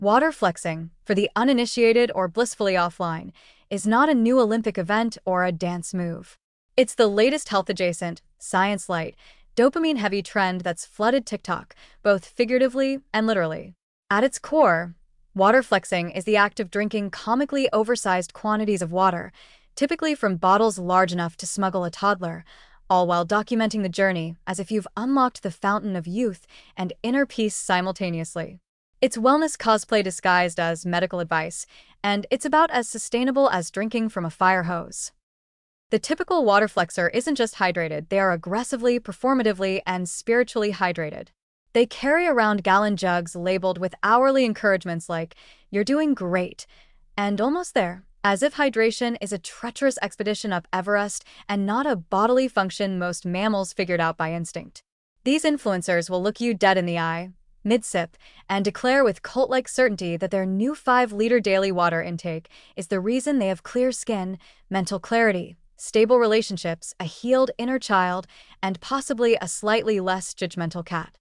Water flexing, for the uninitiated or blissfully offline, is not a new Olympic event or a dance move. It's the latest health-adjacent, science-light, dopamine-heavy trend that's flooded TikTok, both figuratively and literally. At its core, water flexing is the act of drinking comically oversized quantities of water, typically from bottles large enough to smuggle a toddler, all while documenting the journey as if you've unlocked the fountain of youth and inner peace simultaneously. It's wellness cosplay disguised as medical advice, and it's about as sustainable as drinking from a fire hose. The typical water flexer isn't just hydrated, they are aggressively, performatively, and spiritually hydrated. They carry around gallon jugs labeled with hourly encouragements like, "You're doing great," and "almost there," as if hydration is a treacherous expedition up Everest and not a bodily function most mammals figured out by instinct. These influencers will look you dead in the eye, mid-sip, and declare with cult-like certainty that their new 5-liter daily water intake is the reason they have clear skin, mental clarity, stable relationships, a healed inner child, and possibly a slightly less judgmental cat.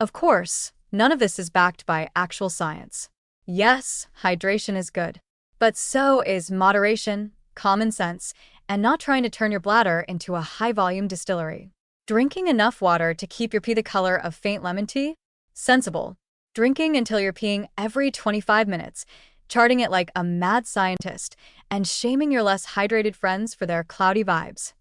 Of course, none of this is backed by actual science. Yes, hydration is good, but so is moderation, common sense, and not trying to turn your bladder into a high-volume distillery. Drinking enough water to keep your pee the color of faint lemon tea? Sensible. Drinking until you're peeing every 25 minutes, charting it like a mad scientist, and shaming your less hydrated friends for their cloudy vibes.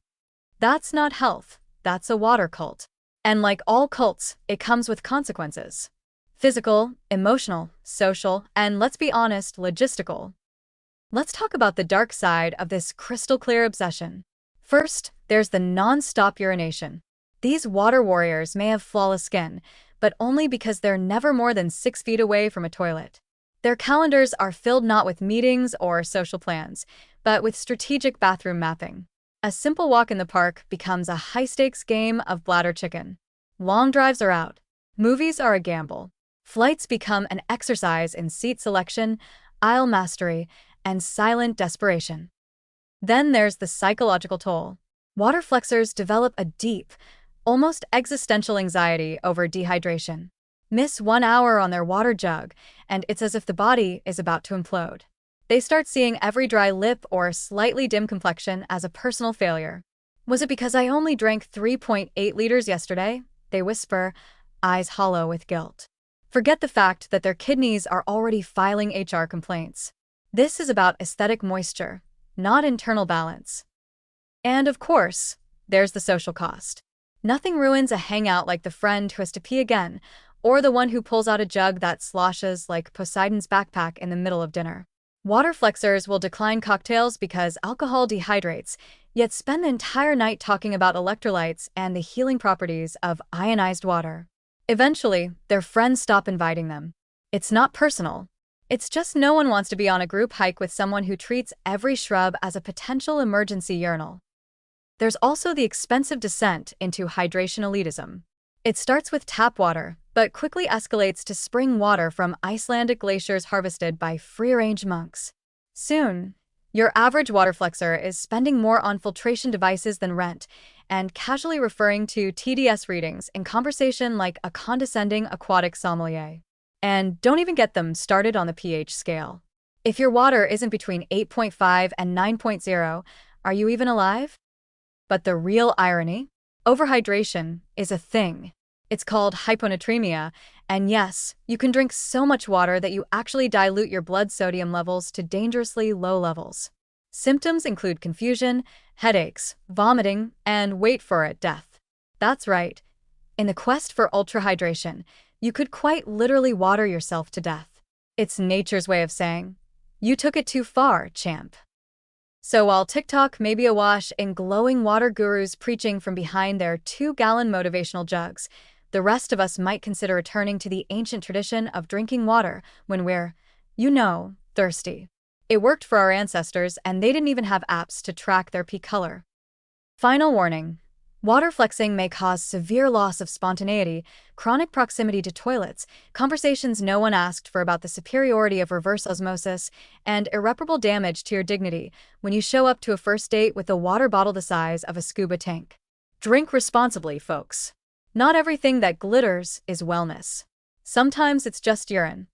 That's not health, that's a water cult. And like all cults, it comes with consequences. Physical, emotional, social, and let's be honest, logistical. Let's talk about the dark side of this crystal-clear obsession. First, there's the non-stop urination. These water warriors may have flawless skin, but only because they're never more than 6 feet away from a toilet. Their calendars are filled not with meetings or social plans, but with strategic bathroom mapping. A simple walk in the park becomes a high-stakes game of bladder chicken. Long drives are out. Movies are a gamble. Flights become an exercise in seat selection, aisle mastery, and silent desperation. Then there's the psychological toll. Water flexers develop a deep, almost existential anxiety over dehydration. Miss 1 hour on their water jug, and it's as if the body is about to implode. They start seeing every dry lip or slightly dim complexion as a personal failure. Was it because I only drank 3.8 liters yesterday? They whisper, eyes hollow with guilt. Forget the fact that their kidneys are already filing HR complaints. This is about aesthetic moisture, not internal balance. And of course, there's the social cost. Nothing ruins a hangout like the friend who has to pee again, or the one who pulls out a jug that sloshes like Poseidon's backpack in the middle of dinner. Water flexers will decline cocktails because alcohol dehydrates, yet spend the entire night talking about electrolytes and the healing properties of ionized water. Eventually, their friends stop inviting them. It's not personal. It's just no one wants to be on a group hike with someone who treats every shrub as a potential emergency urinal. There's also the expensive descent into hydration elitism. It starts with tap water, but quickly escalates to spring water from Icelandic glaciers harvested by free-range monks. Soon, your average water flexer is spending more on filtration devices than rent, and casually referring to TDS readings in conversation like a condescending aquatic sommelier. And don't even get them started on the pH scale. If your water isn't between 8.5 and 9.0, are you even alive? But the real irony? Overhydration is a thing. It's called hyponatremia, and yes, you can drink so much water that you actually dilute your blood sodium levels to dangerously low levels. Symptoms include confusion, headaches, vomiting, and wait for it, death. That's right. In the quest for ultra-hydration, you could quite literally water yourself to death. It's nature's way of saying, you took it too far, champ. So while TikTok may be awash in glowing water gurus preaching from behind their 2-gallon motivational jugs, the rest of us might consider returning to the ancient tradition of drinking water when we're, thirsty. It worked for our ancestors, and they didn't even have apps to track their pee color. Final warning. Water flexing may cause severe loss of spontaneity, chronic proximity to toilets, conversations no one asked for about the superiority of reverse osmosis, and irreparable damage to your dignity when you show up to a first date with a water bottle the size of a scuba tank. Drink responsibly, folks. Not everything that glitters is wellness. Sometimes it's just urine.